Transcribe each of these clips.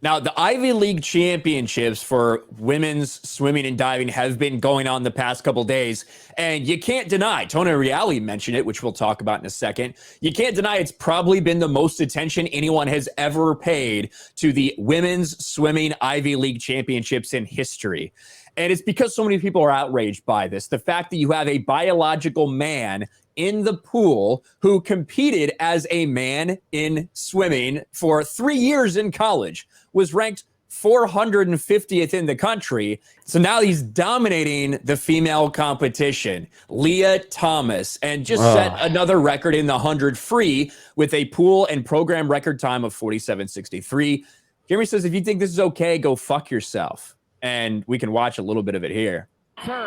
Now, the Ivy League championships for women's swimming and diving have been going on the past couple days, and you can't deny, Tony Reali mentioned it, which we'll talk about in a second. You can't deny it's probably been the most attention anyone has ever paid to the women's swimming Ivy League championships in history. And it's because so many people are outraged by this. The fact that you have a biological man in the pool who competed as a man in swimming for 3 years in college, was ranked 450th in the country. So now he's dominating the female competition. Leah Thomas, and just set another record in the 100 free with a pool and program record time of 47:63. Jeremy says, if you think this is okay, go fuck yourself. And we can watch a little bit of it here.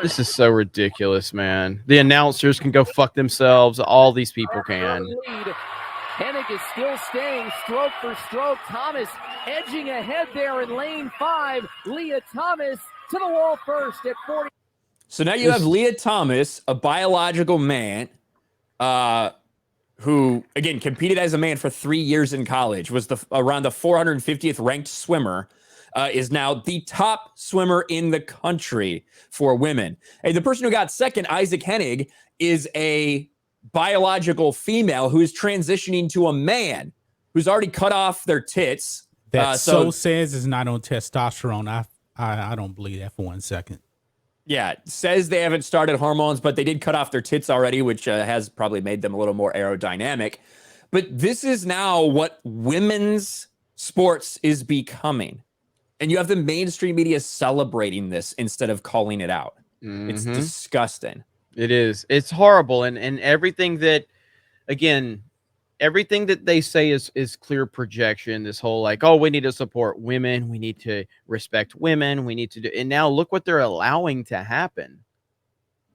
This is so ridiculous, man. The announcers can go fuck themselves. All these people can. Hennig is still staying stroke for stroke. Thomas edging ahead there in lane 5. Leah Thomas to the wall first at 40. So now you have Leah Thomas, a biological man, who, again, competed as a man for 3 years in college, was around the 450th ranked swimmer, is now the top swimmer in the country for women. Hey, the person who got second, Isaac Hennig, is a biological female who is transitioning to a man who's already cut off their tits. That says is not on testosterone. I don't believe that for 1 second. Yeah, says they haven't started hormones, but they did cut off their tits already, which has probably made them a little more aerodynamic. But this is now what women's sports is becoming. And you have the mainstream media celebrating this instead of calling it out. It's disgusting. It is. It's horrible. And everything that, again, everything that they say is clear projection. This whole like, oh, we need to support women. We need to respect women. We need to do. And now look what they're allowing to happen.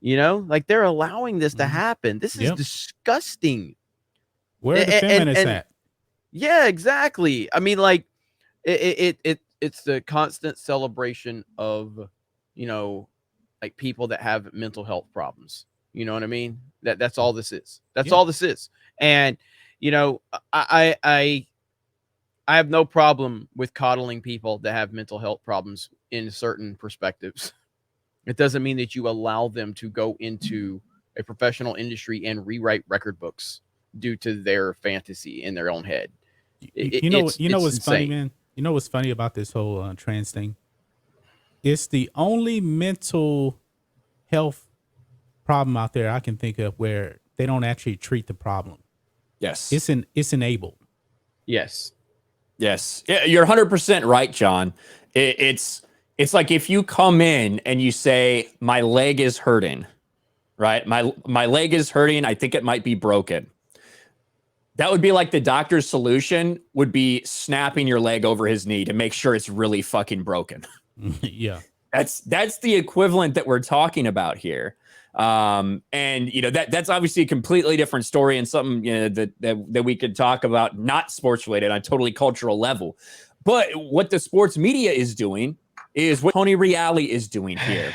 You know, like they're allowing this to happen. This is disgusting. Where are the feminists at? Yeah, exactly. I mean, like it's the constant celebration of, you know, like people that have mental health problems. You know what I mean? That's all this is. That's all this is. And, you know, I have no problem with coddling people that have mental health problems in certain perspectives. It doesn't mean that you allow them to go into a professional industry and rewrite record books due to their fantasy in their own head. You know what's funny, man? You know what's funny about this whole trans thing? It's the only mental health problem out there I can think of where they don't actually treat the problem. Yes. It's enabled. Yes. Yes. Yeah, you're 100% right, John. It's like if you come in and you say, my leg is hurting, right? My leg is hurting. I think it might be broken. That would be like the doctor's solution would be snapping your leg over his knee to make sure it's really fucking broken. Yeah. That's the equivalent that we're talking about here. And you know, that's obviously a completely different story and something, you know, that we could talk about, not sports related, on a totally cultural level. But what the sports media is doing is what Tony Reali is doing here.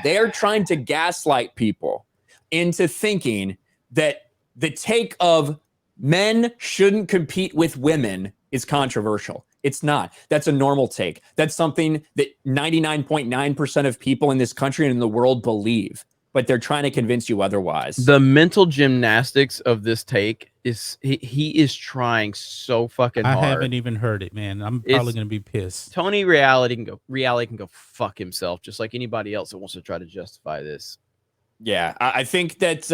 They're trying to gaslight people into thinking that the take of men shouldn't compete with women is controversial. It's not. That's a normal take. That's something that 99.9% of people in this country and in the world believe, but they're trying to convince you otherwise. The mental gymnastics of this take is he is trying so fucking hard. I haven't even heard it, man. I'm probably going to be pissed. Tony Reali can go fuck himself, just like anybody else that wants to try to justify this. Yeah, I think that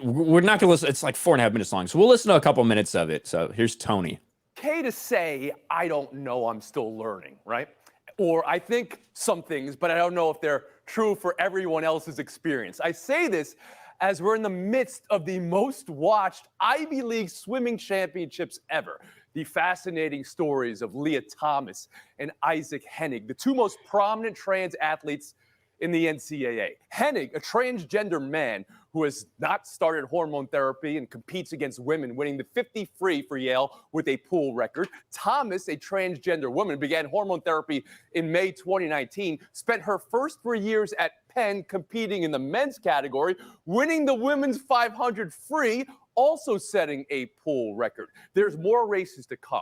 we're not going to listen. It's like 4.5 minutes long, so we'll listen to a couple minutes of it. So here's Tony. Okay to say, I don't know, I'm still learning, right? Or I think some things, but I don't know if they're true for everyone else's experience. I say this as we're in the midst of the most watched Ivy League swimming championships ever. The fascinating stories of Leah Thomas and Isaac Hennig, the two most prominent trans athletes in the NCAA. Hennig, a transgender man who has not started hormone therapy and competes against women, winning the 50 free for Yale with a pool record. Thomas, a transgender woman, began hormone therapy in May 2019, spent her first 3 years at Penn competing in the men's category, winning the women's 500 free, also setting a pool record. There's more races to come.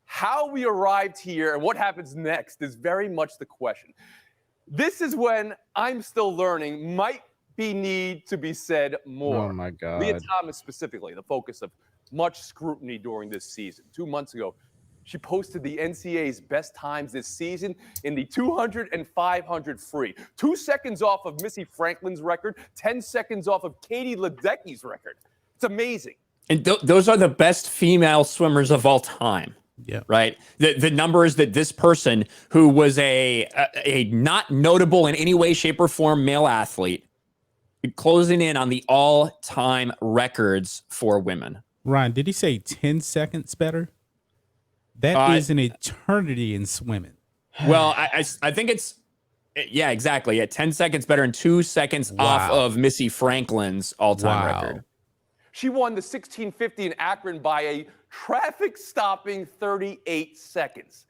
How we arrived here and what happens next is very much the question. This is when I'm still learning might need to be said more. Oh my God. Leah Thomas specifically, the focus of much scrutiny during this season. 2 months ago, she posted the NCAA's best times this season in the 200 and 500 free. 2 seconds off of Missy Franklin's record, 10 seconds off of Katie Ledecky's record. It's amazing. And those are the best female swimmers of all time. Yeah. Right. The numbers that this person, who was a not notable in any way, shape, or form male athlete, closing in on the all-time records for women. Ryan, did he say 10 seconds better? That is an eternity in swimming. Well, I think it's, yeah, exactly. Yeah, 10 seconds better and 2 seconds off of Missy Franklin's all-time record. She won the 1650 in Akron by a traffic-stopping 38 seconds.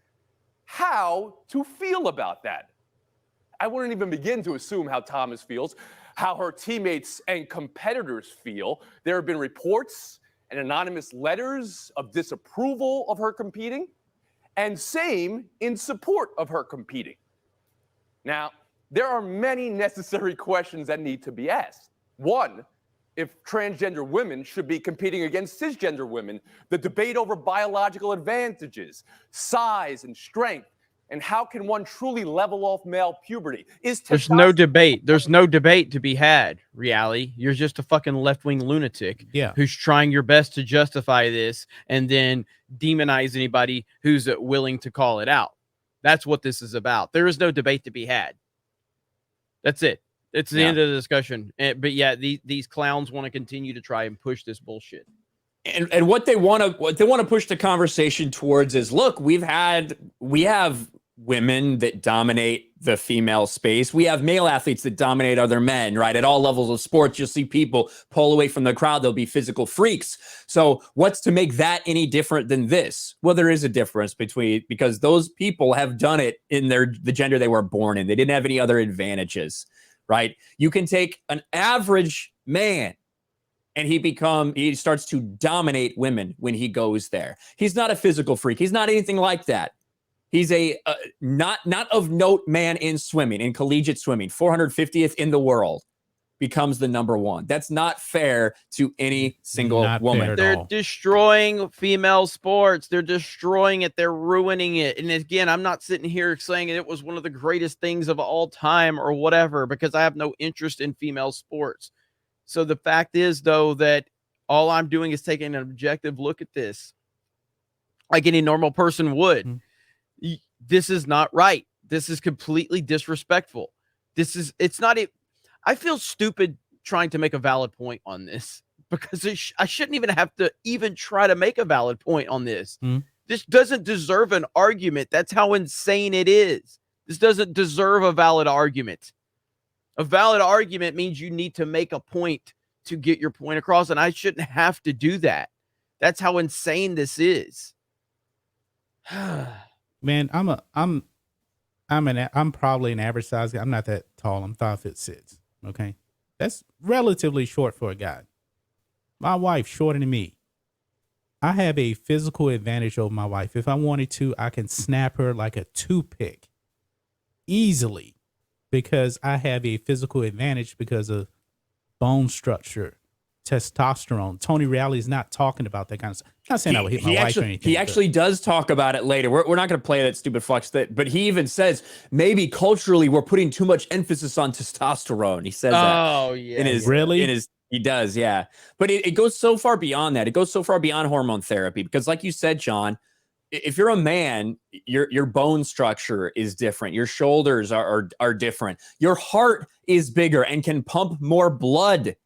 How to feel about that? I wouldn't even begin to assume how Thomas feels, how her teammates and competitors feel. There have been reports and anonymous letters of disapproval of her competing, and same in support of her competing. Now, there are many necessary questions that need to be asked. One, if transgender women should be competing against cisgender women, the debate over biological advantages, size and strength, and how can one truly level off male puberty? There's no debate. There's no debate to be had, Reality. You're just a fucking left-wing lunatic who's trying your best to justify this and then demonize anybody who's willing to call it out. That's what this is about. There is no debate to be had. That's it. It's the end of the discussion. But yeah, these clowns want to continue to try and push this bullshit. And what they want to push the conversation towards is, look, we have women that dominate the female space. We have male athletes that dominate other men, right? At all levels of sports, you'll see people pull away from the crowd. They'll be physical freaks. So what's to make that any different than this? Well, there is a difference because those people have done it in the gender they were born in. They didn't have any other advantages, right? You can take an average man and he starts to dominate women when he goes there. He's not a physical freak. He's not anything like that. He's a not of note man in swimming, in collegiate swimming, 450th in the world, becomes the number one. That's not fair to any single woman. They're destroying female sports. They're destroying it. They're ruining it. And again, I'm not sitting here saying it was one of the greatest things of all time or whatever, because I have no interest in female sports. So the fact is, though, that all I'm doing is taking an objective look at this, like any normal person would. Mm-hmm. This is not right. This is completely disrespectful. I feel stupid trying to make a valid point on this, because I shouldn't even have to try to make a valid point on this. Mm-hmm. This doesn't deserve an argument. That's how insane it is. This doesn't deserve a valid argument. A valid argument means you need to make a point to get your point across, and I shouldn't have to do that. That's how insane this is. Man, I'm probably an average size guy. I'm not that tall. I'm 5'6". Okay, that's relatively short for a guy. My wife shorter than me. I have a physical advantage over my wife. If I wanted to, I can snap her like a toothpick easily, because I have a physical advantage because of bone structure, testosterone. Tony Reali is not talking about that kind of stuff. I'm not saying I would hit my wife or anything. He actually does talk about it later. We're not going to play that stupid flux, but he even says maybe culturally we're putting too much emphasis on testosterone. He says that. Oh, yeah. He does, yeah. But it goes so far beyond that. It goes so far beyond hormone therapy, because like you said, John, if you're a man, your bone structure is different. Your shoulders are different. Your heart is bigger and can pump more blood,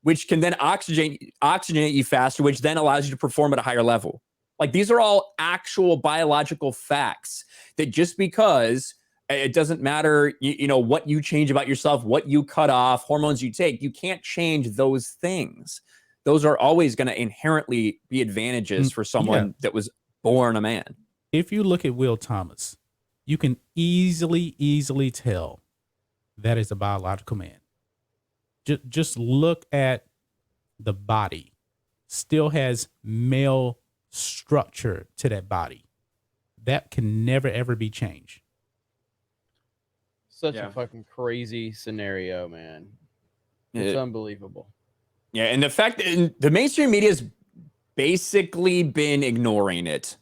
which can then oxygenate you faster, which then allows you to perform at a higher level. Like, these are all actual biological facts that just because it doesn't matter, you know, what you change about yourself, what you cut off, hormones you take, you can't change those things. Those are always going to inherently be advantages for someone that was born a man. If you look at Will Thomas, you can easily tell that is a biological man. Just look at the body. Still has male structure to that body. that can never ever be changed. Such a fucking crazy scenario, man. It's unbelievable. Yeah, and the fact that the mainstream media has basically been ignoring it.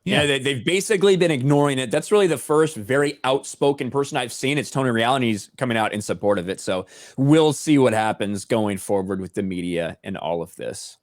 Yeah, they've basically been ignoring it. That's really the first very outspoken person I've seen. It's Tony Reality's coming out in support of it. So we'll see what happens going forward with the media and all of this.